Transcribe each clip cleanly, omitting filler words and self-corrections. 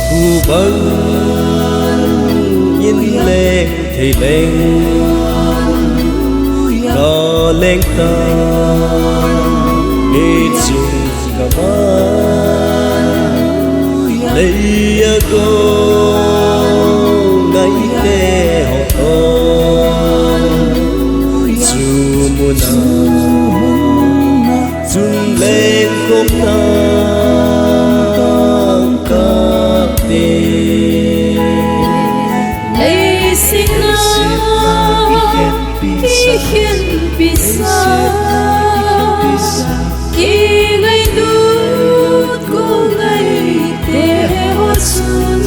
phù bân nhìn lên thì lên có lên ta nghe chung cả má lấy cô ngay để họ dù muốn chung lên không ta Ikhen bisa Ingay nút ko ngay te ho sun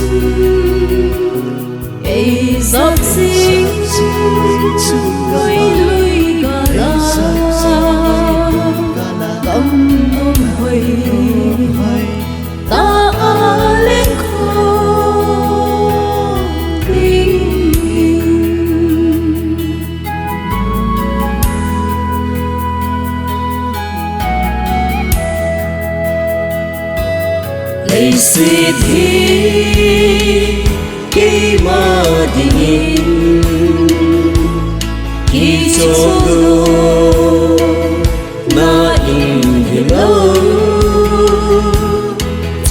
Ay dọc sinh Ngôi lùi gà la Cầm ôm hồi Ta lên khô Hãy suy thi khi mà tình khi cho tôi na in hình lâu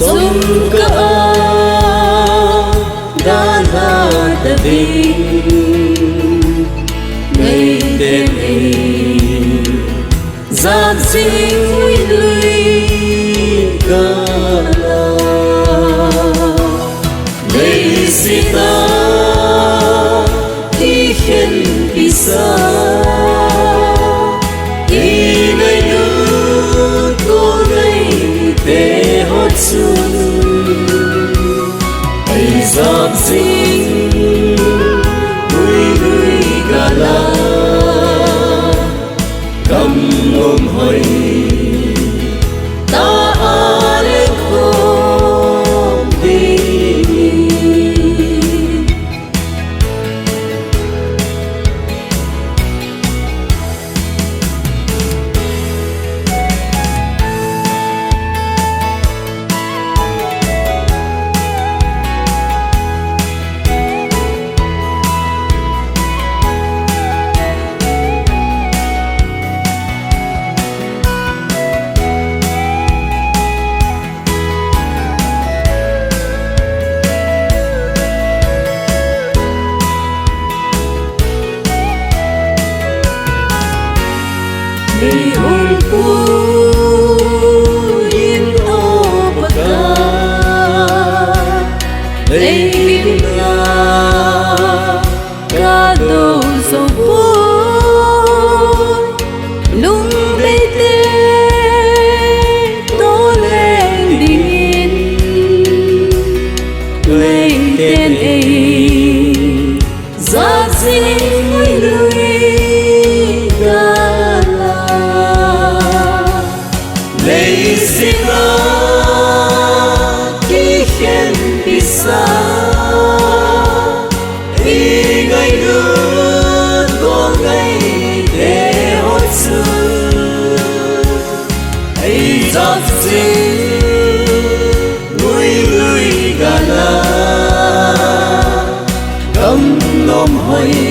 trong cả đã là ta tình ngày đêm ấy giáp dính vui lùi cả Sita Ikhen bisa Ingay nút ko ngay te hot sun Ay giáp dính Vui vui gà la Cầm ôm hồi Ta lên không đi Ngày hôm cuối yên ô bờ ca Ngày kim la ca đầu sầu vui Lung bê tê tố lên điên Ngày tên ấy giáp dính với lùi Sita Ikhen bisa Ingay nút ko ngay te hot sun Ay giáp dính Vui vui gà la Cầm ôm hồi